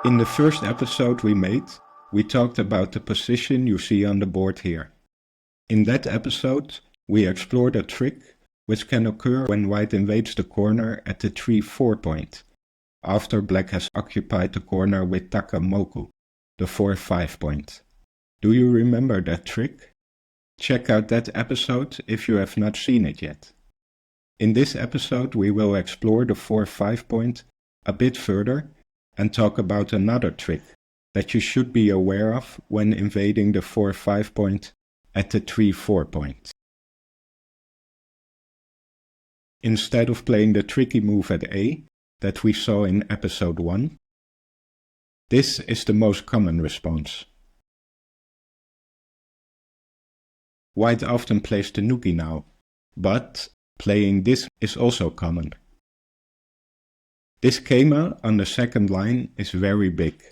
In the first episode we made, we talked about the position you see on the board here. In that episode, we explored a trick which can occur when white invades the corner at the 3-4 point, after black has occupied the corner with Takamoku, the 4-5 point. Do you remember that trick? Check out that episode if you have not seen it yet. In this episode we will explore the 4-5 point a bit further and talk about another trick that you should be aware of when invading the 4-5 point at the 3-4 point. Instead of playing the tricky move at A that we saw in episode 1, this is the most common response. White often plays the Nuki now, but playing this is also common. This Kema on the second line is very big.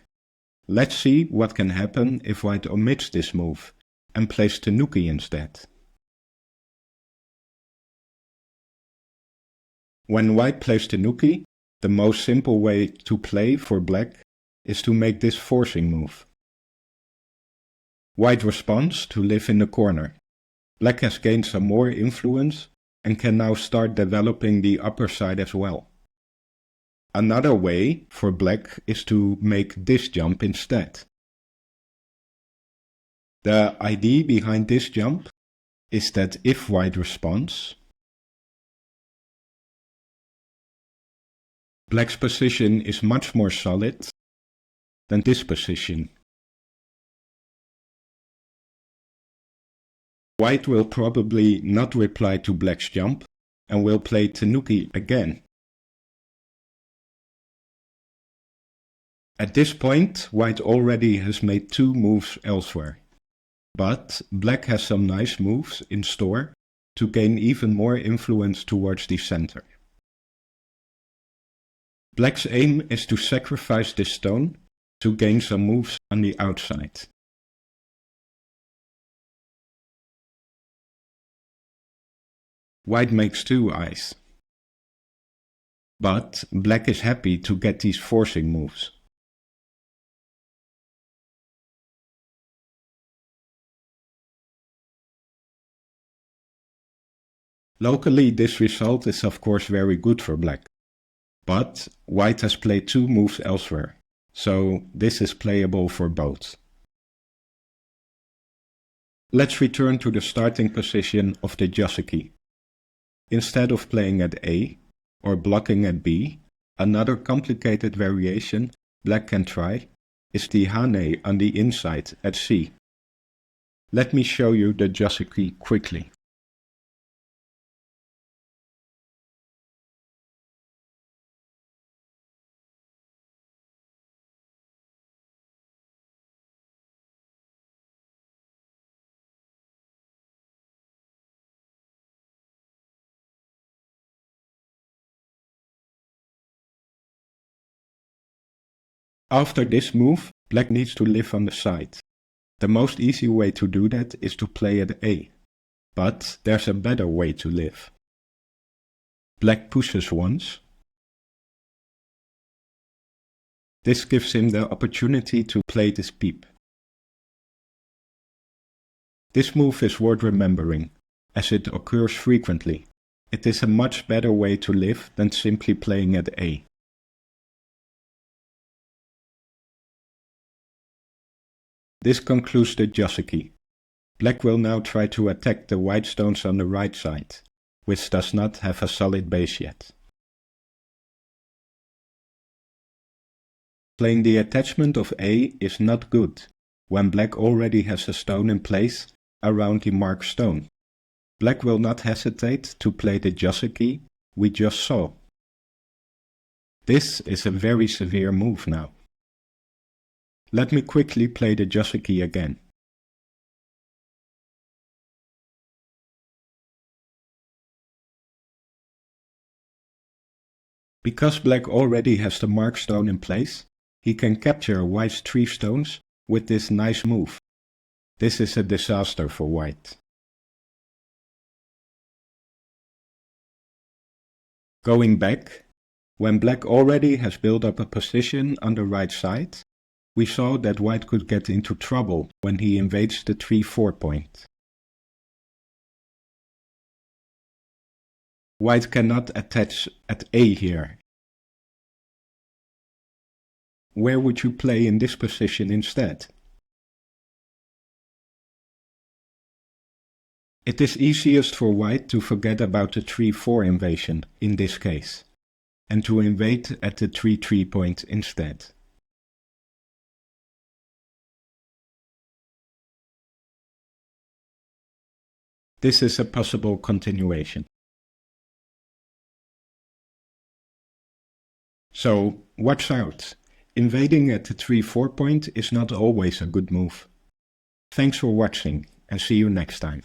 Let's see what can happen if white omits this move and plays the Nuki instead. When white plays the Nuki, the most simple way to play for black is to make this forcing move. White responds to live in the corner. Black has gained some more influence and can now start developing the upper side as well. Another way for black is to make this jump instead. The idea behind this jump is that if white responds, black's position is much more solid than this position. White will probably not reply to black's jump and will play Tanuki again. At this point, white already has made 2 moves elsewhere. But black has some nice moves in store to gain even more influence towards the center. Black's aim is to sacrifice this stone to gain some moves on the outside. White makes 2 eyes. But black is happy to get these forcing moves. Locally this result is of course very good for black. But white has played 2 moves elsewhere, so this is playable for both. Let's return to the starting position of the Joseki. Instead of playing at A or blocking at B, another complicated variation black can try is the Hane on the inside at C. Let me show you the Joseki quickly. After this move, black needs to live on the side. The most easy way to do that is to play at A. But there's a better way to live. Black pushes once. This gives him the opportunity to play this peep. This move is worth remembering, as it occurs frequently. It is a much better way to live than simply playing at A. This concludes the Joseki. Black will now try to attack the white stones on the right side, which does not have a solid base yet. Playing the attachment of A is not good, when black already has a stone in place around the marked stone. Black will not hesitate to play the Joseki we just saw. This is a very severe move now. Let me quickly play the Joseki again. Because black already has the marked stone in place, he can capture white's 3 stones with this nice move. This is a disaster for white. Going back, When black already has built up a position on the right side, we saw that white could get into trouble when he invades the 3-4 point. White cannot attach at A here. Where would you play in this position instead? It is easiest for white to forget about the 3-4 invasion in this case, and to invade at the 3-3 point instead. This is a possible continuation. So, watch out. Invading at the 3-4 point is not always a good move. Thanks for watching, and see you next time.